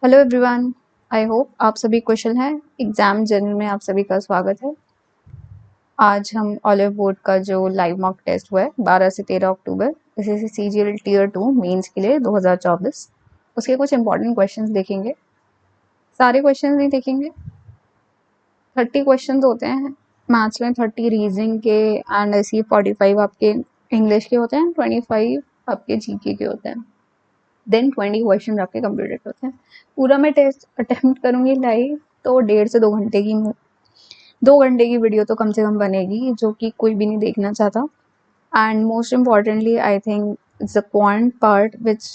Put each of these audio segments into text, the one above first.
Hello everyone. I hope आप सभी कुशल हैं। एग्जाम जर्नल में आप सभी का स्वागत है। आज हम ऑलिव बोर्ड का जो लाइव मॉक टेस्ट हुआ है 12 से 13 अक्टूबर इसी सीजीएल टीयर 2 मेंस के लिए 2024 उसके कुछ इंपॉर्टेंट क्वेश्चंस देखेंगे। सारे क्वेश्चंस नहीं देखेंगे, 30 क्वेश्चंस होते हैं मैथ्स में, 30 रीजनिंग के एंड ऐसी 45 आपके इंग्लिश के होते हैं, 25 आपके जीके के होते हैं, देन 20 क्वेश्चन आपके कंप्यूटर होते हैं। पूरा मैं टेस्ट अटेम्प्ट करूंगी लाइव तो 1.5 से 2 घंटे की 2 घंटे की वीडियो तो कम से कम बनेगी, जो कि कोई भी नहीं देखना चाहता। And most importantly I think it's a quant part which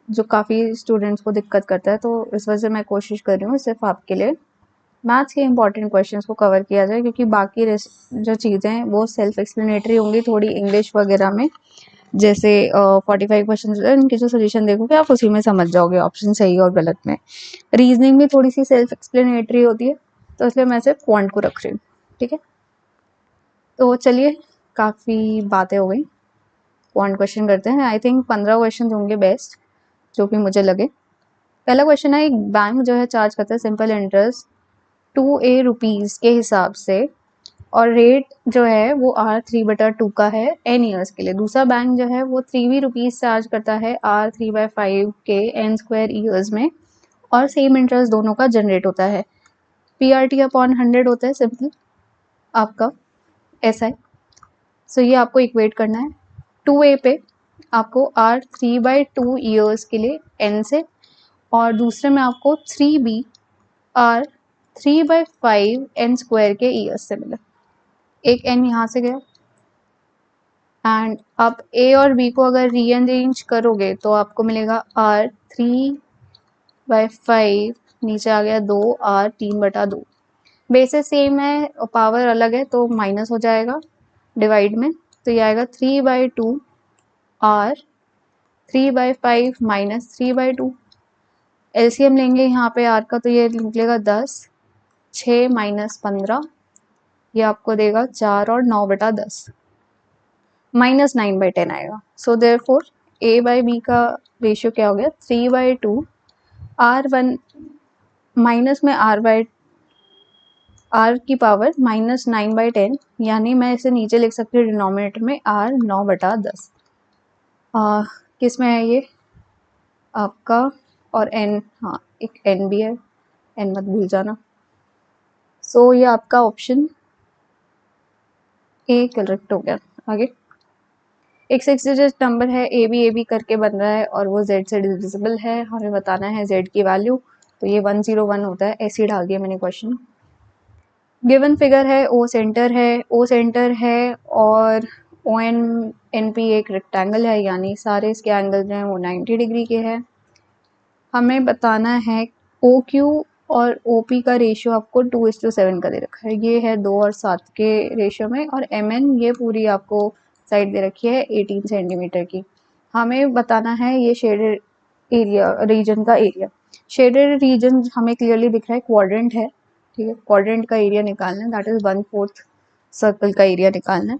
जो काफ़ी स्टूडेंट्स को दिक्कत करता है, तो इस वजह से मैं कोशिश कर रही हूँ सिर्फ आपके लिए मैथ्स के इंपॉर्टेंट क्वेश्चंस को कवर किया जाए, क्योंकि बाकी जो चीज़ें हैं वो सेल्फ एक्सप्लेनेटरी होंगी थोड़ी इंग्लिश वगैरह में। जैसे 45 क्वेश्चन इनके जो सोल्यूशन देखोगे आप उसी में समझ जाओगे ऑप्शन सही और गलत में। रीजनिंग भी थोड़ी सी सेल्फ एक्सप्लेनेटरी होती है, तो इसलिए मैं सिर्फ क्वांट को रख रही हूँ। ठीक है, तो चलिए, काफ़ी बातें हो गई, क्वांट क्वेश्चन करते हैं। आई थिंक 15 क्वेश्चन होंगे बेस्ट, जो कि मुझे लगे। पहला क्वेश्चन है, एक बैंक जो है चार्ज करता है सिंपल इंटरेस्ट 2 रुपीज़ के हिसाब से, और रेट जो है वो R3/2 का है n ईयर्स के लिए। दूसरा बैंक जो है वो 3 रुपीज़ चार्ज करता है R3/5 के n² ईयर्स में, और सेम इंटरेस्ट दोनों का जनरेट होता है। PRT/100 होता है सिंपल आपका SI। सो ये आपको इक्वेट करना है। 2A पे आपको R3/2 ईयर्स के लिए n से, और दूसरे में आपको 3B R3/5 n² के ईयर्स से मिला। एक n यहाँ से गया, एंड आप A और B को अगर रीअरेंज करोगे तो आपको मिलेगा R3/5, नीचे आ गया 2 R3/2। बेसिस सेम है और पावर अलग है तो माइनस हो जाएगा डिवाइड में, तो ये आएगा 3/2 R3/5 माइनस 3/2। एलसीएम लेंगे यहाँ पे R का, तो ये निकलेगा 10, 6 माइनस 15, ये आपको देगा 4 और 9/10, माइनस 9/10 आएगा। सो देयरफॉर A/B का रेशियो क्या हो गया, 3/2 R1 माइनस में R की पावर माइनस 9/10, यानी मैं इसे नीचे लिख सकती हूँ डिनोमिनेटर में R 9/10। किस में है ये आपका, और n, हाँ एक n भी है, n मत भूल जाना। सो ये आपका ऑप्शन ए करेक्ट हो गया। आगे, एक 6 डिजिट नंबर है, AB करके बन रहा है और वो Z से डिविजिबल है। हमें बताना है Z की वैल्यू, तो ये 101 होता है, ऐसे ही डाल दिया मैंने क्वेश्चन। गिवन फिगर है, O सेंटर है और ONP एक रेक्टेंगल है, यानी सारे इसके एंगल जो हैं वो 90 डिग्री के हैं। हमें बताना है OQ और OP का रेशियो आपको 2:7 का दे रखा है, ये है 2 और 7 के रेशियो में, और MN ये पूरी आपको साइड दे रखी है 18 सेंटीमीटर की। हमें बताना है ये शेडेड एरिया, रीजन का एरिया। शेडेड रीजन हमें क्लियरली दिख रहा है, क्वाड्रेंट है। ठीक है, क्वाड्रेंट का एरिया निकालना है, दैट इज 1/4 सर्कल का एरिया निकालना है,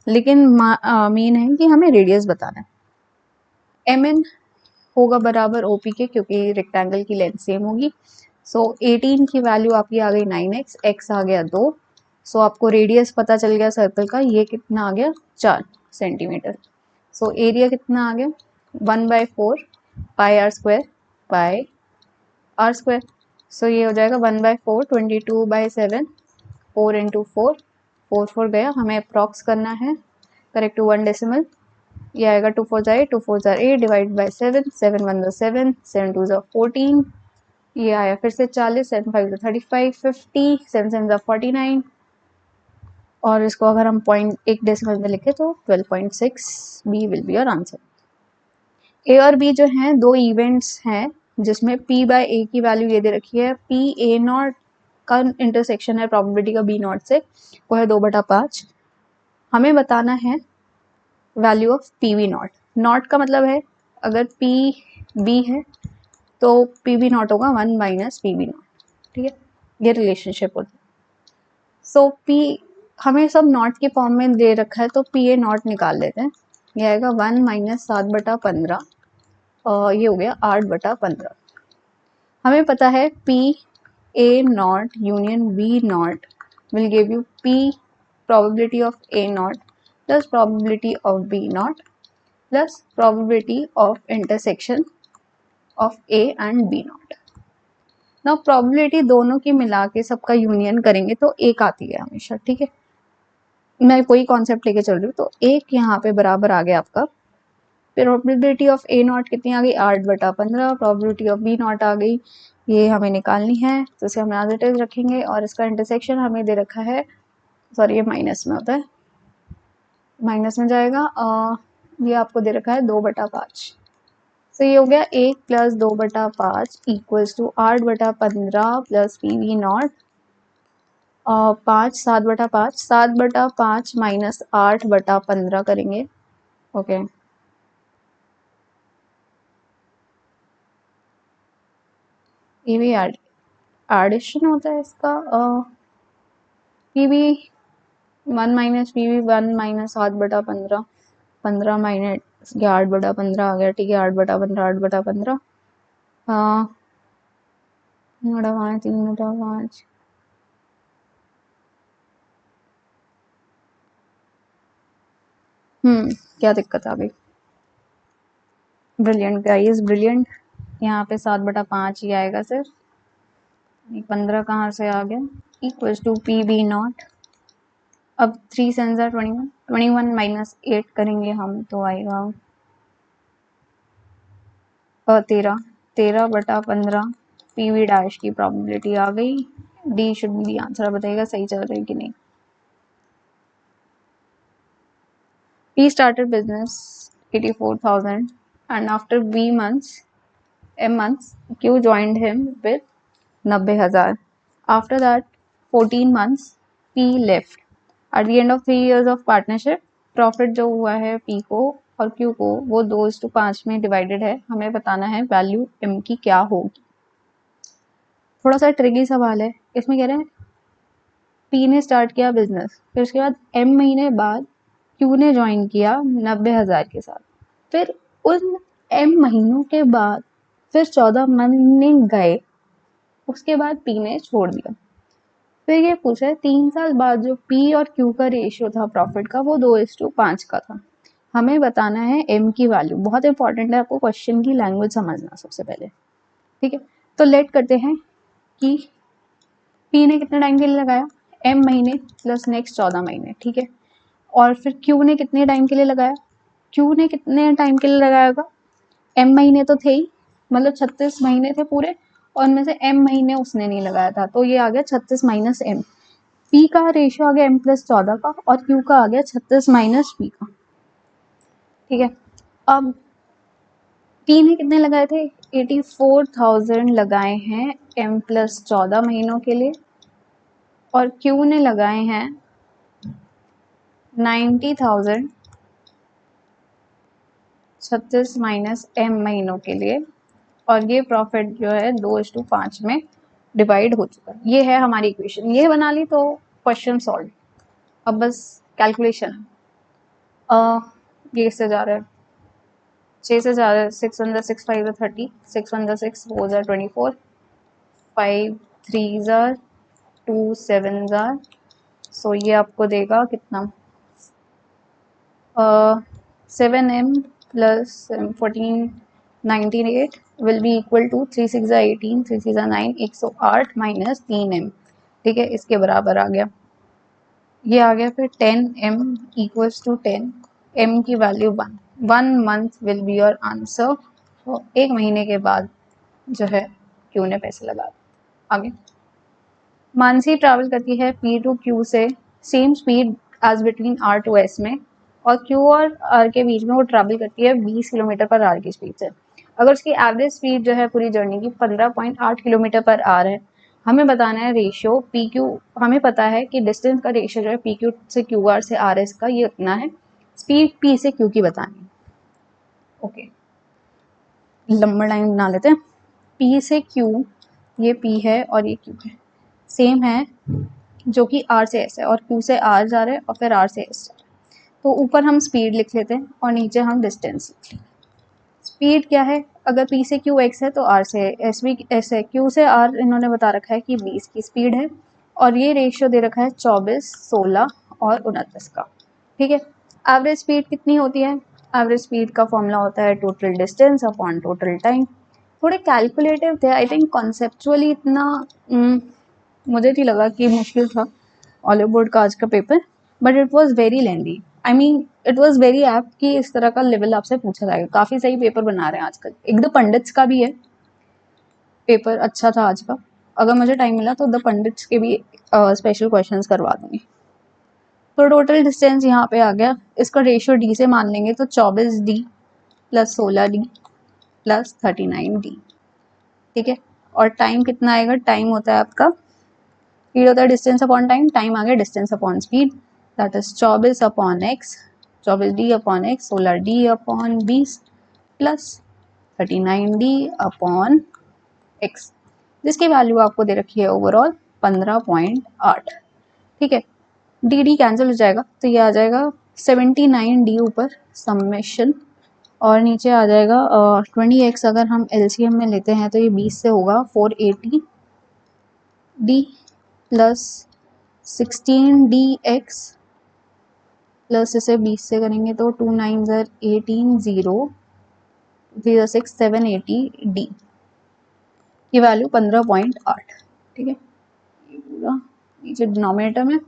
लेकिन मेन है कि हमें रेडियस बताना है। MN होगा बराबर OP के, क्योंकि रेक्टेंगल की लेंथ सेम होगी। सो 18 की वैल्यू आपकी आ गई 9x, x आ गया 2। सो आपको रेडियस पता चल गया सर्कल का, ये कितना आ गया 4 सेंटीमीटर। सो एरिया कितना आ गया 1/4 πr² बाय r²। सो ये हो जाएगा 1/4 22/7, 4 इंटू 4, 4 गया, हमें अप्रॉक्स करना है करेक्ट टू 1 डेसिमल। ये आएगा 2 4 8, 2 4 8 डिवाइड बाई 7, 7 1 7, 7 2 14, ये आया फिर से 40, 7 5 35, 50, 7 7 49, और इसको अगर हम पॉइंट एक डेसिमल में लिखे तो 12.6, B will be your answer. A और बी जो हैं दो इवेंट्स हैं, जिसमें P/A की वैल्यू ये दे रखी है, PA0 का इंटरसेक्शन है प्रोबेबिलिटी का B0 से, वो है 2/5। हमें बताना है वैल्यू ऑफ PV0। नॉट का मतलब है अगर PB है तो PB0 होगा 1 माइनस PB0। ठीक है, ये रिलेशनशिप होती है। सो P हमें सब नॉट के फॉर्म में दे रखा है, तो PA0 निकाल लेते हैं। ये आएगा 1 माइनस 7/15, ये हो गया 8/15। हमें पता है P A not union B not will give you P probability of A naught plus probability of B naught plus probability of intersection of A and B naught. Now probability दोनों की मिला के सबका यूनियन करेंगे तो एक आती है हमेशा, ठीक है। मैं कोई कॉन्सेप्ट लेके चल रही हूँ तो एक यहाँ पे बराबर आ गया आपका। प्रोबेबिलिटी ऑफ ए नॉट कितनी आ गई 8/15, प्रोबेबिलिटी ऑफ बी नॉट आ गई, ये हमें निकालनी है तो इसे हम एज इट इज रखेंगे और इसका इंटरसेक्शन हमें दे रखा है, सॉरी ये माइनस में होता है, माइनस में जाएगा, ये आपको दे रखा है 2/5। तो ये हो गया 1 + 2/5 equals to 8/15 plus P V not 5 7/5, 7/5 minus 8/15 करेंगे, ओके। ये भी एडिशन होता है इसका, P V 1 minus P V 1 minus 8/15, 15 minus 8/15 आ गया, ठीक है। 8/15 8/15 3/5 क्या दिक्कत आ गई? Brilliant guys, brilliant. यहाँ पे 7/5 ही आएगा सर, 15 कहाँ से आ गया, equals to P B not. अब 3 7 21, 21 माइनस 8 करेंगे हम तो आएगा 13, 13/15 पी वी डैश की प्रोबेबिलिटी आ गई। डी शुड बी आंसर, बताइएगा सही चल रहा है कि नहीं। He started business 84,000 and after M months, Q joined him with 90,000. After that, 14 months, P left. At the end of 3 years of partnership, profit जो हुआ है P को और Q को वो 2:5 में डिवाइडेड है। हमें बताना है वैल्यू M की क्या होगी। थोड़ा सा ट्रिकी सवाल है, इसमें कह रहे हैं P ने स्टार्ट किया बिजनेस, फिर उसके बाद M महीने बाद क्यू ने ज्वाइन किया 90,000 के साथ, फिर उन M महीनों के बाद फिर 14 महीने गए, उसके बाद P ने छोड़ दिया। फिर ये पूछा है 3 साल बाद जो P और Q का रेशियो था प्रॉफिट का वो 2:5 का था। हमें बताना है M की वैल्यू। बहुत इंपॉर्टेंट है, आपको क्वेश्चन की लैंग्वेज समझना सबसे पहले, ठीक है। तो लेट करते हैं कि P ने कितने टाइम के लिए लगाया, M महीने प्लस नेक्स्ट 14 महीने, ठीक है। और फिर Q ने कितने टाइम के लिए लगाया, Q ने कितने टाइम के लिए लगाया होगा, M महीने तो थे ही, मतलब 36 महीने थे पूरे, और उनमें से M महीने उसने नहीं लगाया था, तो ये आ गया 36 माइनस M। P का रेशियो आ गया M + 14 का और Q का आ गया 36 माइनस P का, ठीक है। अब P ने कितने लगाए थे, 84,000 लगाए हैं M + 14 महीनों के लिए, और Q ने लगाए हैं 90,000 36 माइनस M महीनों के लिए, और ये प्रॉफिट जो है 2:5 में डिवाइड हो चुका है। ये है हमारी इक्वेशन, ये बना ली तो क्वेश्चन सॉल्व। अब बस कैलकुलेशन, ये इससे जा रहा है 6 से जा रहा है, 6 × 6 5 30, 6 × 6 4 24, 5 3 2 7, सो ये आपको देगा कितना, 7M + 14 98 will be equal to 3 6 18, 3 6 9, 108 minus 3M, ठीक है, इसके बराबर आ गया। ये आ गया फिर 10M इक्वल्स टू 10, M की value 1 month will be your answer. तो 1 महीने के बाद जो है Q ने पैसे लगा। आगे मानसी ट्रैवल करती है P to Q से same speed as between R to S में, और Q और R के बीच में वो ट्रैवल करती है 20 km/h की स्पीड से। अगर उसकी एवरेज स्पीड जो है पूरी जर्नी की 15.8 km/h है, हमें बताना है रेशियो पी क्यू। हमें पता है कि डिस्टेंस का रेशियो जो है पी क्यू से क्यू आर से आर एस का ये उतना है, स्पीड पी से क्यू की बतानी है, ओके। लंबा लाइन बना लेते हैं, पी से क्यू, ये पी है और ये क्यू है, सेम है जो कि आर से एस है, और क्यू से आर जा रहा है और फिर आर से एस जा रहा है। तो ऊपर हम स्पीड लिख लेते हैं और नीचे हम डिस्टेंस लिख लेते हैं। स्पीड क्या है, अगर P से Q x है तो R से S भी S है, Q से R इन्होंने बता रखा है कि 20 की स्पीड है और ये रेशियो दे रखा है 24, 16 और 29 का। ठीक है, एवरेज स्पीड कितनी होती है, एवरेज स्पीड का फॉर्मूला होता है total distance upon total time. थोड़े कैलकुलेटिव थे, आई थिंक कॉन्सेप्चुअली इतना मुझे नहीं लगा कि मुश्किल था ऑलिव बोर्ड का आज का paper, but it was very lengthy. I mean it was very apt कि इस तरह का लेवल आपसे पूछा जाएगा। काफ़ी सही पेपर बना रहे हैं आजकल। एक द पंडित्स का भी है पेपर, अच्छा था आज का। अगर मुझे टाइम मिला तो द पंडित्स के भी स्पेशल क्वेश्चंस करवा दूंगी। तो टोटल डिस्टेंस यहाँ पे आ गया, इसका रेशियो डी से मान लेंगे तो 24D plus 16D plus 39D। ठीक है, और टाइम कितना आएगा, टाइम होता है आपका, स्पीड होता है डिस्टेंस अपॉन टाइम, टाइम आ गया distance upon speed, that is 24 upon x, 24D upon x, 16D upon 20 plus 39D upon x, जिसकी वैल्यू आपको दे रखी है ओवरऑल 15.8। ठीक है, डी डी कैंसिल हो जाएगा तो ये आ जाएगा 79D ऊपर समेशन, और नीचे आ जाएगा 20x। अगर हम LCM में लेते हैं तो ये 20 से होगा 480D प्लस 16DX प्लस इसे 20 से करेंगे तो 2 9 18 0 3 6 780D की वैल्यू 15.8। ठीक है, ये पूरा नीचे डिनोमिनेटर में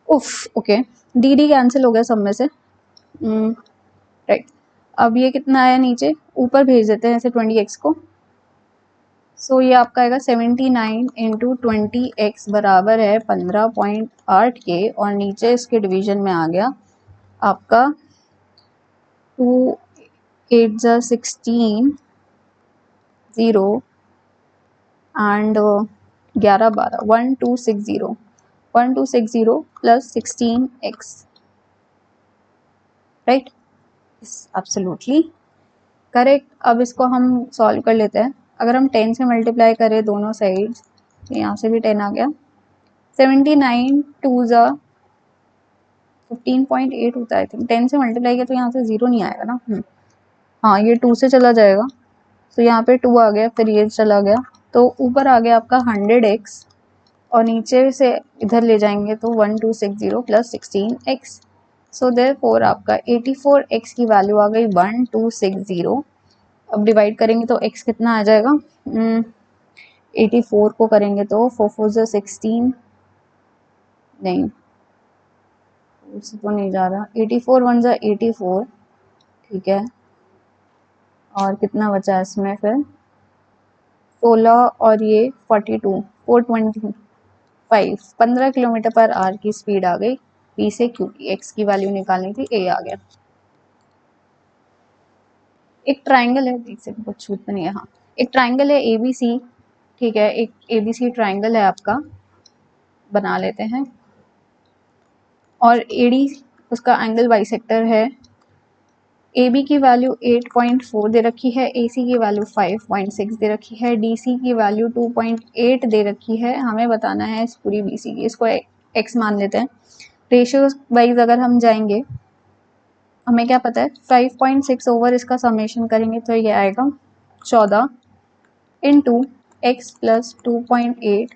उफ ओके, डी डी कैंसिल हो गया सब में से। राइट, अब ये कितना आया नीचे, ऊपर भेज देते हैं ऐसे 20x को। सो ये आपका आएगा 79 इंटू 20x बराबर है 15.8 के, और नीचे इसके डिवीजन में आ गया आपका 2 8 16 0 and 11 12 1260 plus 16x। Right, absolutely correct. अब इसको हम सॉल्व कर लेते हैं। अगर हम 10 से मल्टीप्लाई करें दोनों साइड्स, यहाँ से भी 10 आ गया, 79 2 15.8 होता है। आई थिंक 10 से मल्टीप्लाई किया तो यहाँ से 0 नहीं आएगा ना। हाँ, ये 2 से चला जाएगा तो यहाँ पे 2 आ गया, फिर ये चला गया तो ऊपर आ गया आपका 100x, और नीचे से इधर ले जाएंगे तो 1260 प्लस 16x। सो देयरफॉर आपका 84x की वैल्यू आ गई 1260। अब डिवाइड करेंगे तो x कितना आ जाएगा, 84 को करेंगे तो 4 4 16, नहीं उससे तो नहीं जा रहा, 84 1 84। ठीक है, और कितना बचा इसमें फिर 16 और ये 42 425, 15 किलोमीटर पर आवर की स्पीड आ गई P से Q की। x की वैल्यू निकालनी थी, A आ गया। एक ट्राइंगल है, देख से कुछ छूट नहीं है। हाँ, एक ट्राइंगल है ABC। ठीक है, एक ABC ट्राइंगल है आपका, बना लेते हैं, और AD उसका एंगल बाइसेक्टर है। AB की वैल्यू 8.4 दे रखी है, AC की वैल्यू 5.6 दे रखी है, DC की वैल्यू 2.8 दे रखी है। हमें बताना है इस पूरी BC की, इसको x मान लेते हैं। रेशियो वाइज अगर हम जाएंगे, हमें क्या पता है 5.6 ओवर इसका समेशन करेंगे तो ये आएगा 14 into x plus 2.8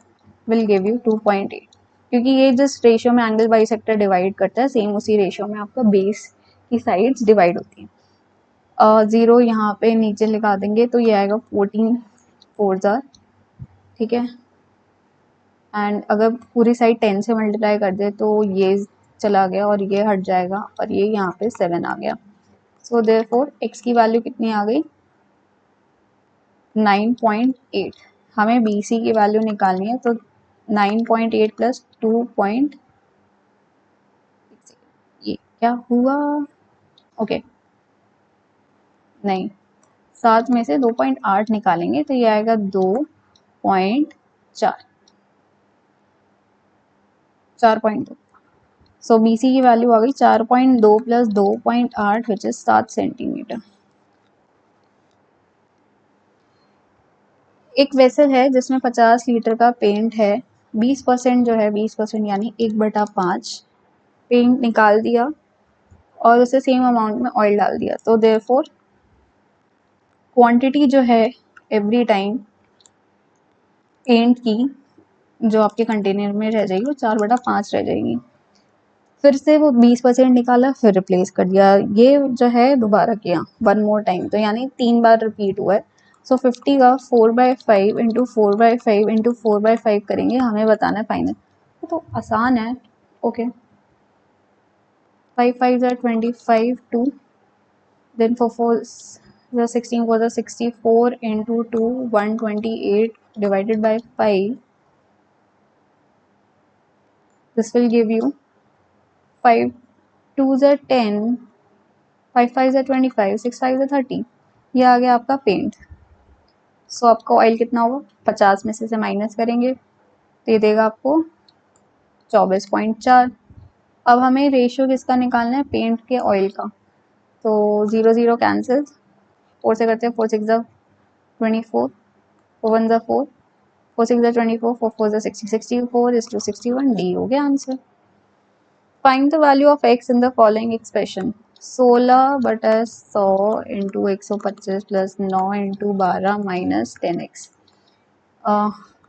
will give you 2.8, क्योंकि ये जिस रेशियो में एंगल बाइसेक्टर डिवाइड करता है सेम उसी रेशियो में आपका बेस की साइड्स डिवाइड होती हैं। 0 यहाँ पे नीचे लिखा देंगे तो ये आएगा 14 4 ठीक है, एंड अगर पूरी साइड 10 से मल्टीप्लाई कर दे तो ये चला गया और ये हट जाएगा और ये यहाँ पे 7 आ गया। सो देयरफॉर x की वैल्यू कितनी आ गई 9.8। हमें BC की वैल्यू निकालनी है तो 9.8 प्लस 2. ये क्या हुआ, ओके नहीं, 7 में से 2.8 निकालेंगे तो ये आएगा 2.4 4.2। सो BC की वैल्यू आ गई 4.2 प्लस 2.8 विच इज 7 सेंटीमीटर। एक वेसल है जिसमें 50 लीटर का पेंट है, 20% जो है 20% यानी 1/5 पेंट निकाल दिया और उसे सेम अमाउंट में ऑयल डाल दिया। तो देयरफॉर क्वांटिटी जो है एवरी टाइम पेंट की जो आपके कंटेनर में रह जाएगी वो 4/5 रह जाएगी। फिर से वो 20% निकाला, फिर रिप्लेस कर दिया, ये जो है दोबारा किया 1 मोर टाइम, तो यानी 3 बार रिपीट हुआ है। सो 50 का 4/5 इंटू 4/5 इंटू 4/5 करेंगे, हमें बताना है फाइनल। तो आसान है। Okay, 5 5 are 25 2, then for 4 the 16 was a 64 into 2 128 divided by 5. This will give you 5 2s are 10, 5 5s are 25, 6 5s are 30। ये आ गया आपका पेंट। सो आपका ऑयल कितना होगा, 50 में से माइनस करेंगे तो ये देगा आपको 24.4। अब हमें रेशियो किसका निकालना है, पेंट के ऑयल का। तो 0 0 कैंसिल, 4 से करते हैं, 4 6 24, 4 1 4, 4 6 24, 4 4 60, 64 is to 61, डी हो गया answer. Find the value of x in the following expression. 16/100 into 125 plus 9 into 12 minus 10x।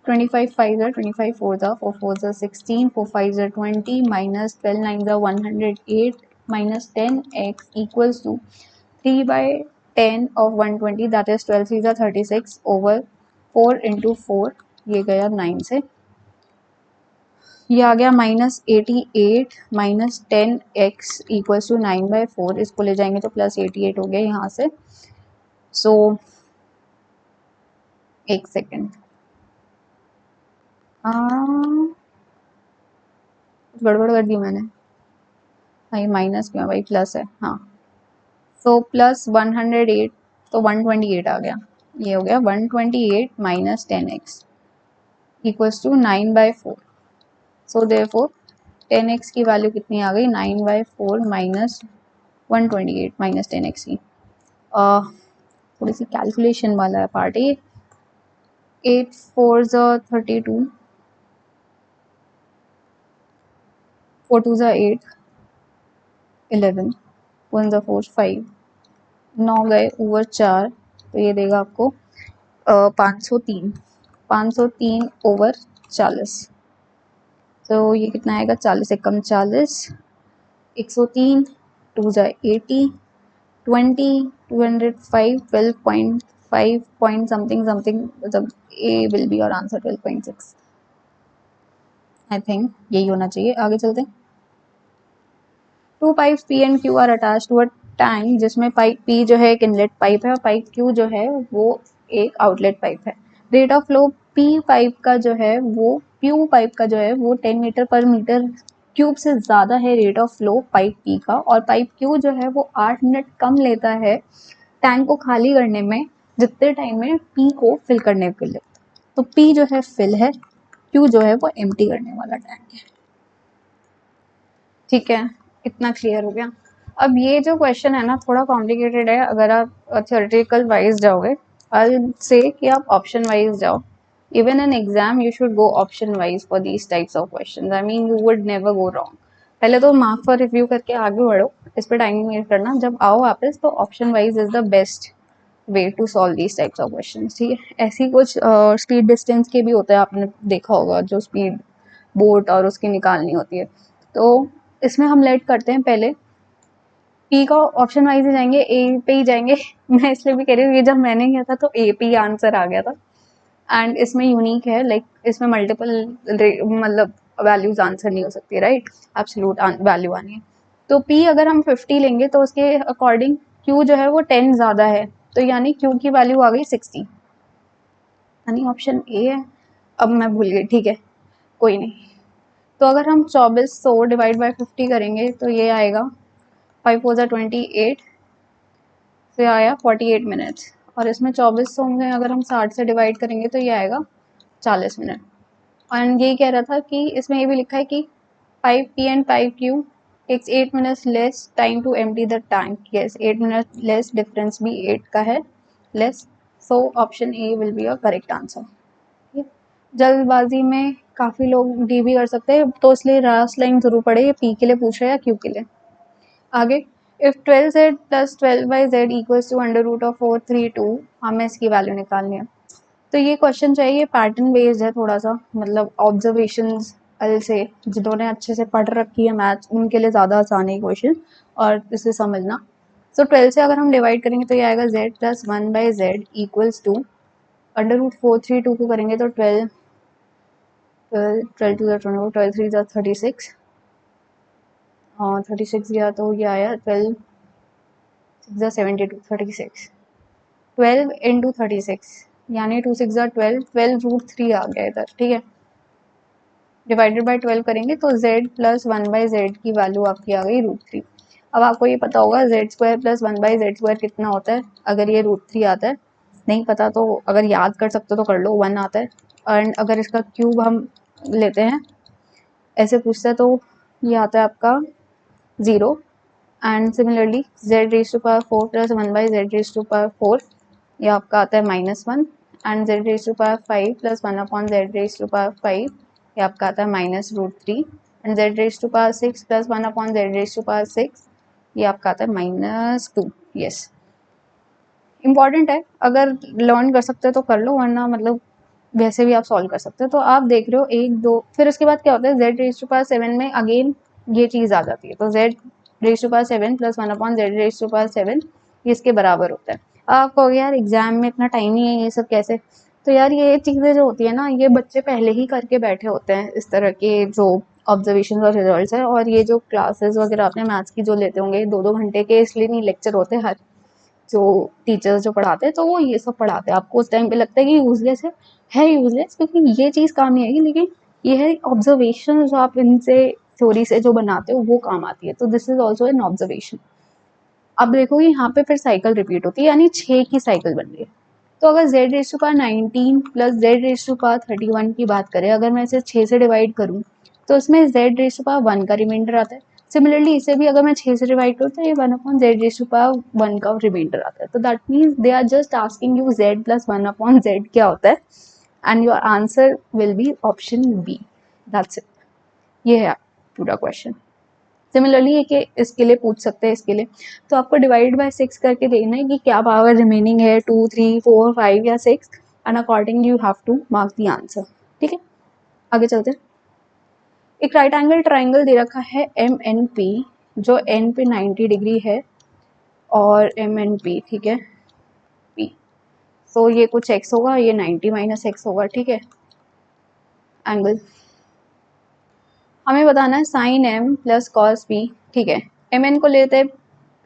25 5 are 25 4s are 4 4s are 16, 4 5s are 20 minus 12 9s are 108 minus 10x equals to 3/10 of 120, that is 12 3s are 36 over 4 into 4, ये गया 9 से, ये आ गया -88 minus 10x equals to 9/4, इसको ले जाएंगे तो +88 हो गया यहाँ से। सो एक सेकेंड, गड़बड़ कर दी मैंने, भाई माइनस क्यों है भाई, प्लस है, हाँ। सो प्लस 108 तो 128 आ गया, ये हो गया 128 minus 10x equals to 9/4। So therefore 10x की वैल्यू कितनी आ गई, 9/4 माइनस 128 माइनस 10x की। थोड़ी सी कैलकुलेशन वाला है पार्ट ये। 8 4s are 32, 4 2s are 8, 11, 1s are 4 5, 9 गए ओवर 4, तो ये देगा आपको 503 ओवर 40। तो ये कितना आएगा, 40 से कम 40, 103, 2s are 80, 20, 205, 12.5 point something something, मतलब A will be your answer 12.6। I think यही होना चाहिए। आगे चलते हैं। 2 pipes P and Q are attach to a tank, जिसमें पाइप P जो है एक इनलेट पाइप है और पाइप Q जो है वो एक आउटलेट पाइप है। Rate of flow P pipe का जो है वो Q पाइप का जो है वो 10 मीटर पर मीटर क्यूब से ज़्यादा है rate of flow pipe P का, और पाइप Q जो है वो 8 मिनट कम लेता है टैंक को खाली करने में जितने टाइम में P को फिल करने के लिए। तो P जो है फिल है, Q जो है वो एम्प्टी करने वाला टैंक है। ठीक है, इतना क्लियर हो गया। अब ये जो क्वेश्चन है ना थोड़ा कॉम्प्लिकेटेड है, अगर आप थ्योरेटिकल वाइज जाओगे, आई से कि आप ऑप्शन वाइज जाओ। Even in exam you should go option wise for these types of questions, I mean you would never go wrong. पहले तो मार्क फॉर रिव्यू करके आगे बढ़ो, इस पर टाइम वेस्ट करना, जब आओ वापस तो option wise is the best way to solve these types of questions. ठीक है, ऐसी कुछ स्पीड डिस्टेंस के भी होते हैं, आपने देखा होगा, जो स्पीड बोट और उसकी निकालनी होती है। तो इसमें हम लेट करते हैं पहले पी का, ऑप्शन वाइज ही जाएंगे, ए पे ही जाएंगे। मैं इसलिए भी कह रही हूँ, ये जब मैंने किया था तो ए पे ही आंसर आ गया था। एंड इसमें यूनिक है, लाइक इसमें मल्टीपल मतलब वैल्यूज आंसर नहीं हो सकती, राइट, एब्सोल्यूट वैल्यू आनी है। तो पी अगर हम 50 लेंगे तो उसके अकॉर्डिंग क्यू जो है वो 10 ज़्यादा है, तो यानी क्यू की वैल्यू आ गई 60, यानी ऑप्शन ए है। अब मैं भूल गई, ठीक है कोई नहीं। तो अगर हम 2400 डिवाइड बाई 50 करेंगे तो ये आएगा 5 4 28 से आया 48 मिनट्स, और इसमें 2400 में अगर हम 60 से डिवाइड करेंगे तो ये आएगा 40 मिनट। और यही कह रहा था कि इसमें ये भी लिखा है कि 5P and 5Q takes 8 minutes less time to empty the tank. Yes, 8 minute less, difference भी 8 का है less. So option A will be your correct answer. जल्दबाजी में काफ़ी लोग डी भी कर सकते हैं, तो इसलिए लास्ट लाइन जरूर पढ़े, ये पी के लिए पूछ रहे हैं या क्यू के लिए। आगे if 12z plus 12/z equals to under root of 432, हमें इसकी वैल्यू निकालनी है। तो ये क्वेश्चन चाहिए पैटर्न बेस्ड है थोड़ा सा, मतलब ऑब्जर्वेशंस से, जिन्होंने अच्छे से पढ़ रखी है मैथ्स उनके लिए ज़्यादा आसान है क्वेश्चन और इसे समझना। तो 12 से अगर हम डिवाइड करेंगे तो ये आएगा z plus 1/z equals to under root 432 को करेंगे तो 12 12 टू 12 3 36 हाँ 36 गया तो ये आया 12 6 72 36 12 इंटू 36 यानी 2 6 12 12 रूट 3 आ गया इधर, ठीक है। डिवाइडेड बाय 12 करेंगे तो z प्लस 1/z की वैल्यू आपकी आ गई √3। अब आपको ये पता होगा z² प्लस 1/z² कितना होता है। अगर ये √3 आता है, नहीं पता तो अगर याद कर सकते हो तो कर लो, 1 आता है। एंड अगर इसका क्यूब हम लेते हैं, ऐसे पूछते हैं, तो ये आता है आपका 0। And similarly z⁴ plus 1/z⁴, ये आपका आता है -1। एंड z⁵ प्लस 1/z⁵, ये आपका आता है -√3। एंड z⁶ प्लस 1/z⁶, ये आपका आता है -2। यस, इम्पॉर्टेंट है, अगर लर्न कर सकते हो तो कर लो, वरना मतलब वैसे भी आप सॉल्व कर सकते हो। तो आप देख रहे हो 1 2, फिर उसके बाद क्या होता है z⁵ में अगेन ये चीज़ आ जाती है, तो z⁵ प्लस 1/z⁵, ये इसके बराबर होता है। आप कहोगे यार एग्जाम में इतना टाइम नहीं है, ये सब कैसे? तो यार ये चीज़ें जो होती है ना, ये बच्चे पहले ही करके बैठे होते हैं, इस तरह के जो ऑब्जर्वेशन और रिजल्ट्स है। और ये जो क्लासेस वगैरह आपने मैथ्स की जो लेते होंगे 2-2 घंटे के, इसलिए नहीं लेक्चर होते, हर जो टीचर्स जो पढ़ाते हैं तो वो ये सब पढ़ाते हैं। आपको उस टाइम पे लगता है कि यूजलेस है यूजलेस, क्योंकि ये चीज़ काम नहीं आएगी, लेकिन ये है ऑब्जर्वेशन जो आप इनसे थ्योरी से जो बनाते हो वो काम आती है। तो this is also an observation. अब देखो यहाँ पे फिर साइकिल रिपीट होती है, यानी 6 की साइकिल बन रही है। तो अगर z⁴ प्लस z⁴ की बात करें, अगर मैं इसे 6 से डिवाइड करूँ तो इसमें z⁴ का रिमाइंडर आता है। सिमिलरली इसे भी अगर मैं 6 से डिवाइड करूँ तो ये 1/z⁴ का रिमाइंडर आता है। तो that means they are just asking you z plus 1/z क्या होता है, and your answer will be option B. That's it, ये है पूरा क्वेश्चन। सिमिलरली ये इसके लिए पूछ सकते हैं, इसके लिए तो आपको डिवाइड बाय 6 करके देखना है कि क्या पावर रिमेनिंग है, 2 3 4 5 या 6, and according you have to mark the answer. ठीक है, आगे चलते हैं। एक राइट एंगल ट्राइंगल दे रखा है MNP, जो N पे 90 डिग्री है, और MNP, ठीक है, P। सो ये कुछ x होगा, ये 90 माइनस x होगा, ठीक है, एंगल। हमें बताना है sine m plus cos p, ठीक है। MN को ले लेते हैं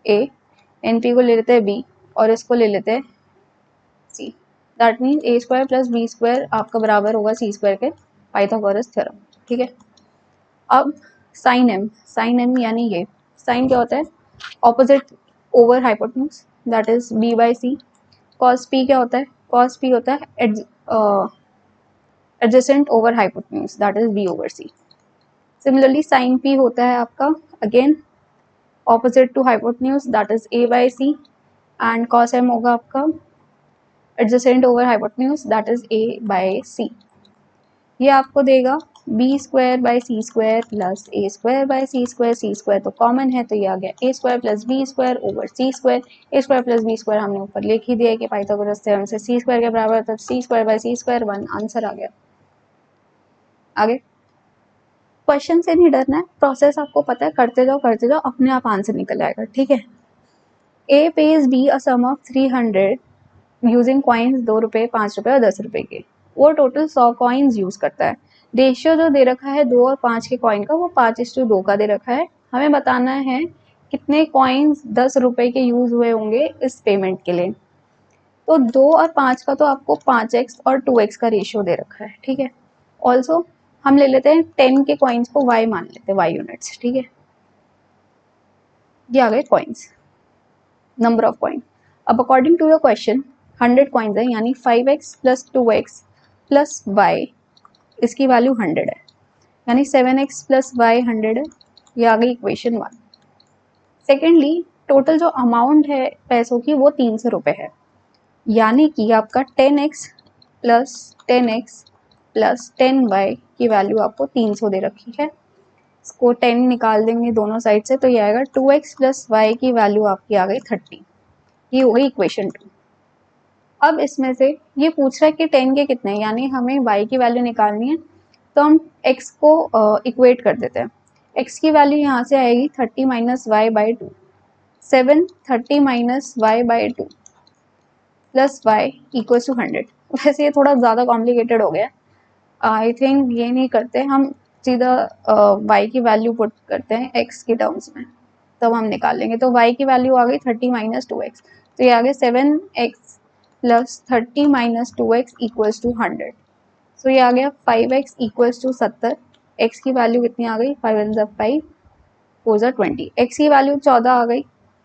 A, NP को ले लेते हैं B, और इसको ले लेते हैं C। That means A² plus B² आपका बराबर होगा C² के, पाइथागोरस थ्योरम, ठीक है। अब साइन m यानी ये साइन क्या होता है, opposite over hypotenuse, that is B/C। Cos p क्या होता है, कॉस p होता है adjacent over hypotenuse, that is B/C। Similarly sine p होता है आपका again opposite to hypotenuse, that is A/C, and cos m होगा आपका adjacent over hypotenuse, that is A/C। ये आपको देगा B²/C² प्लस A²/C², C² तो कॉमन है, तो ये आ गया A² plus B² over C²। A² plus B² हमने ऊपर लिख ही दिया कि पाइथागोरस थ्योरम से C² के बराबर, तो C²/C² 1 आंसर आ गया। आगे क्वेश्चन से नहीं डरना है, प्रोसेस आपको पता है, करते जाओ अपने आप आंसर निकल आएगा, ठीक है। A pays B a sum of 300 using coins 2 रुपये, 5 रुपये और 10 रुपये के। वो टोटल 100 कॉइन्स यूज करता है। रेशियो जो दे रखा है 2 और 5 के कॉइन का, वो 5:2 का दे रखा है। हमें बताना है कितने कॉइन्स 10 रुपये के यूज हुए होंगे इस पेमेंट के लिए। तो 2 और 5 का तो आपको 5x और 2x का रेशियो दे रखा है, ठीक है। ऑल्सो हम ले लेते हैं 10 के कॉइन्स को y मान लेते हैं, y यूनिट्स, ठीक है। ये आ गए कॉइन्स, नंबर ऑफ कॉइन। अब according to your question 100 coins है, यानी 5x plus 2x plus y, इसकी वैल्यू 100 है, यानी 7x प्लस y 100 है। ये आ गई इक्वेशन 1। सेकेंडली टोटल जो अमाउंट है पैसों की वो 300 रुपये है, यानी कि आपका 10x plus 10x plus 10y की वैल्यू आपको 300 दे रखी है। इसको 10 निकाल देंगे दोनों साइड से, तो ये आएगा 2x प्लस वाई की वैल्यू आपकी आ गई 30। ये हो गई इक्वेशन 2। अब इसमें से ये पूछ रहा है कि 10 के कितने, यानी हमें y की वैल्यू निकालनी है, तो हम x को इक्वेट कर देते हैं। x की वैल्यू यहाँ से आएगी 30 minus Y by 2, 7 30 minus Y by 2 plus Y equal to 100। वैसे ये थोड़ा ज़्यादा कॉम्प्लिकेटेड हो गया, आई थिंक ये नहीं करते हम, सीधा y की वैल्यू पुट करते हैं x की टर्म्स में, तब हम निकाल लेंगे। तो y की वैल्यू आ गई 30 माइनस 2x, तो ये आ गया 7x plus 30 minus 2x equals to 100। So ये आ गया 5x इक्वल्स टू 70। x की वैल्यू कितनी आ गई, 5 × 5 4 × 20। x की वैल्यू 14 आ गई,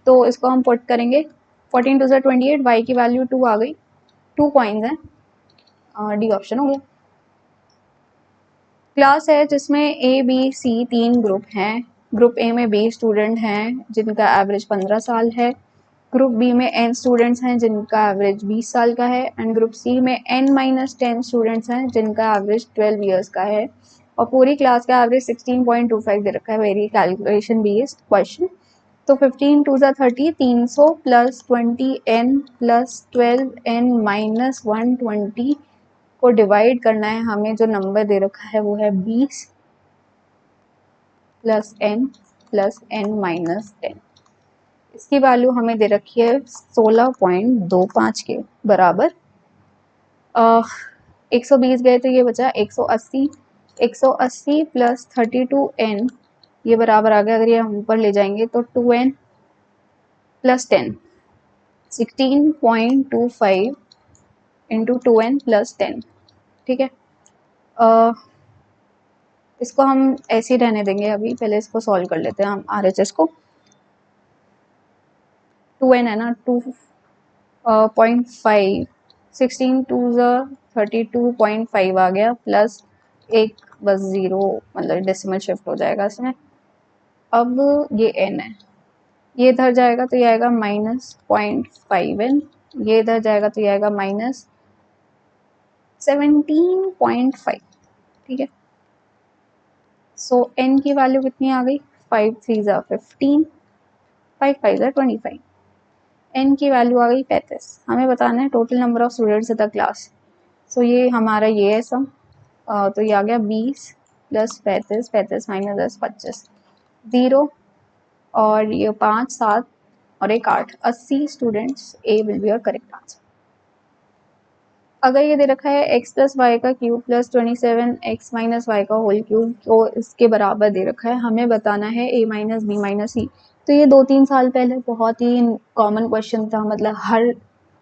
तो इसको हम पुट करेंगे 14 2 28। y की वैल्यू 2 आ गई, 2 कॉइन्स हैं, डी ऑप्शन हो गया। क्लास है जिसमें ए बी सी 3 ग्रुप हैं। ग्रुप ए में 20 स्टूडेंट हैं जिनका एवरेज 15 साल है। ग्रुप बी में n स्टूडेंट्स हैं जिनका एवरेज 20 साल का है। एंड ग्रुप सी में n-10 स्टूडेंट्स हैं जिनका एवरेज 12 ईयर्स का है। और पूरी क्लास का एवरेज 16.25 दे रखा है, वेरी कैलकुलेशन बेस्ड क्वेश्चन। तो 15 2 30, 300 plus 20n plus 12n minus 120 को डिवाइड करना है हमें। जो नंबर दे रखा है वो है 20 प्लस n माइनस 10। इसकी वैल्यू हमें दे रखी है 16.25 के बराबर। 120 गए तो ये बचा 180। 180 प्लस 32n ये बराबर आ गया, अगर ये हम ऊपर ले जाएंगे तो 2n plus 10, 16.25 into 2n plus 10। ठीक है, इसको हम ऐसे ही रहने देंगे अभी, पहले इसको सॉल्व कर लेते हैं हम RHS को। 2n है ना, 2.5, 16 2 32.5 आ गया, प्लस एक बस 0, मतलब डेसिमल शिफ्ट हो जाएगा इसमें। अब ये n है, ये इधर जाएगा तो ये आएगा -0.5n, ये इधर जाएगा तो ये आएगा -17.5। ठीक है, सो n की वैल्यू कितनी आ गई, 5 3 15, 5 5 25। n की वैल्यू आ गई 35। हमें बताना है total number of students in the class. So ये हमारा ये है सम, तो ये आ गया 20 प्लस 35, 35 माइनस 10 25, 0 और ये 5 7 और एक 8, 80 students. A will be your correct answer. अगर ये दे रखा है x प्लस वाई का cube plus 27x minus Y का होल क्यूब, तो इसके बराबर दे रखा है, हमें बताना है a माइनस बी माइनस सी। तो ये 2-3 साल पहले बहुत ही कॉमन क्वेश्चन था, मतलब हर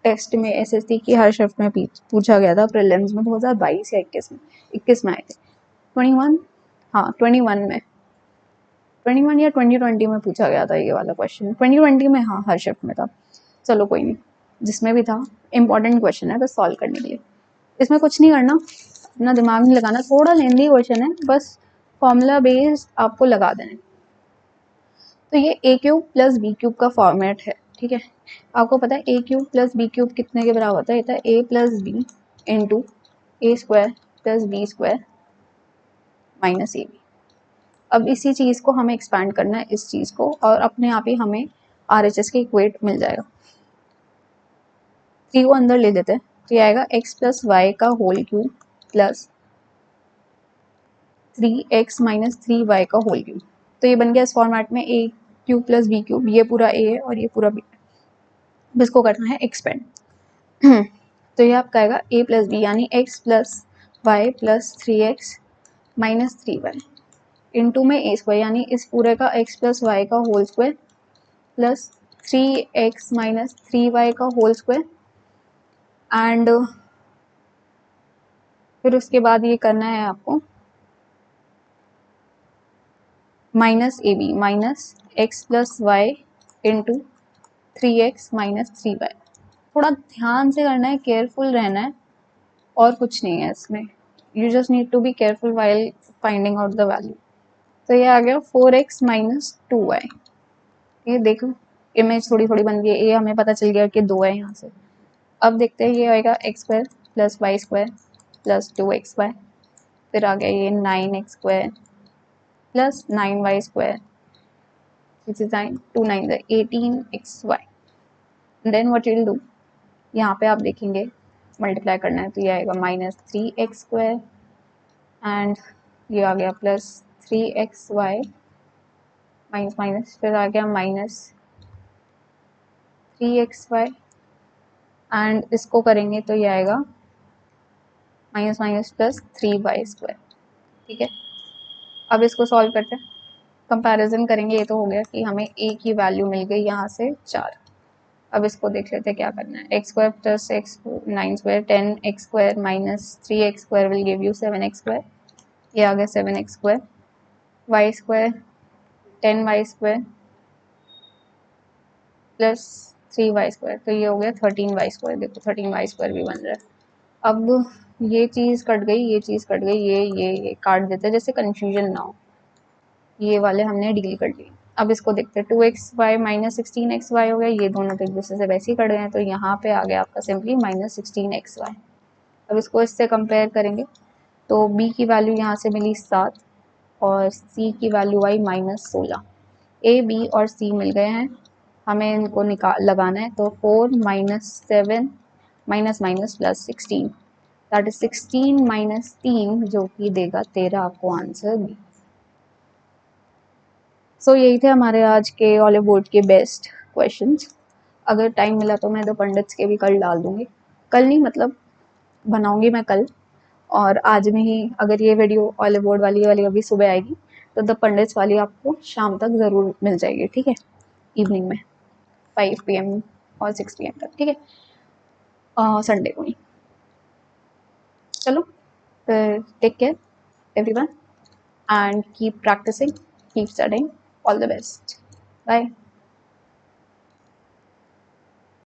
टेस्ट में SSC की हर शिफ्ट में पूछा गया था। प्रीलिम्स में 2022 या 21 में आए थे, 21, हाँ 21 में, 21 या 2020 में पूछा गया था ये वाला क्वेश्चन। 2020 में, हाँ हर शिफ्ट में था। चलो कोई नहीं, जिसमें भी था इंपॉर्टेंट क्वेश्चन है बस सॉल्व करने के लिए। इसमें कुछ नहीं करना, अपना दिमाग नहीं लगाना, थोड़ा लेंदी क्वेश्चन है, बस फॉर्मूला बेस्ड आपको लगा देना है। तो ये A cube plus B cube का फॉर्मेट है। ठीक है, आपको पता है A cube plus B cube कितने के बराबर होता है, ये था A plus B into A square plus B square minus A B. अब इसी चीज़ को हमें एक्सपैंड करना है इस चीज़ को, और अपने आप ही हमें RHS के इक्वेट मिल जाएगा। 3 को अंदर ले देते हैं, तो ये आएगा x प्लस वाई का whole cube plus 3x minus 3y का होल क्यूब। तो ये बन गया इस फॉर्मेट में a cube plus B cube, ये पूरा a है और ये पूरा b है। अब इसको करना है एक्सपेंड। तो ये आपका आएगा a प्लस बी यानी x plus Y plus 3x minus 3y into में a स्क्वायर यानी इस पूरे का x प्लस वाई का whole square plus 3x minus 3y का होल स्क्वायर। एंड फिर उसके बाद ये करना है आपको minus A B minus X plus Y into 3x minus 3y। थोड़ा ध्यान से करना है, केयरफुल रहना है, और कुछ नहीं है इसमें। You just need to be careful while finding out the value. तो ये आ गया 4x माइनस 2y। ये देखो इमेज थोड़ी थोड़ी बन गई है, ये हमें पता चल गया कि 2 है यहाँ से। अब देखते हैं, ये आएगा X square plus Y square plus 2xy, फिर आ गया ये 9x square plus 9y square, which is 9, 2 9 है 18xy. Then what will do, यहाँ पे आप देखेंगे मल्टीप्लाई करना है तो ये आएगा माइनस 3x स्क्वायर एंड ये आ गया प्लस 3xy माइनस माइनस, फिर आ गया माइनस 3xy एंड इसको करेंगे तो ये आएगा minus minus plus 3y square. ठीक है, अब इसको सॉल्व करते हैं, कंपैरिजन करेंगे. ये तो हो गया कि हमें a की वैल्यू मिल गई यहाँ से 4. अब इसको देख लेते हैं क्या करना है. X square plus X 9 square 10x square minus 3x square will give you 7x square. ये आ गया 7x square. Y square 10y square plus 3y square, तो ये हो गया 13y स्क्वायर. देखो 13y स्क्वायर भी बन रहा है. अब ये चीज़ कट गई, ये चीज़ कट गई, ये काट देते हैं जैसे कन्फ्यूजन ना हो. ये वाले हमने डील कर लिए. अब इसको देखते हैं. 2xy माइनस 16xy हो गया, ये दोनों तो एक दूसरे से वैसे ही कट गए हैं, तो यहाँ पे आ गया आपका सिंपली माइनस 16xy. अब इसको इससे कंपेयर करेंगे तो b की वैल्यू यहाँ से मिली 7 और c की value I minus 16. a b और c मिल गए हैं, हमें इनको निकाल लगाना है. तो 4 minus 7 minus minus plus 16, that is 16 minus 3 जो कि देगा 13 आपको आंसर बी. सो यही थे हमारे आज के ऑलिव बोर्ड के बेस्ट क्वेश्चंस. अगर टाइम मिला तो मैं द पंडित्स के भी कल डाल दूंगी. कल नहीं, मतलब बनाऊंगी मैं कल, और आज में ही अगर ये वीडियो ऑलिव बोर्ड वाली अभी सुबह आएगी तो द पंडित्स वाली आपको शाम तक ज़रूर मिल जाएगी. ठीक है, इवनिंग में 5 PM और 6 PM तक. ठीक है, संडे को ही. चलो फिर, take care everyone and keep practicing, keep studying. All the best. Bye.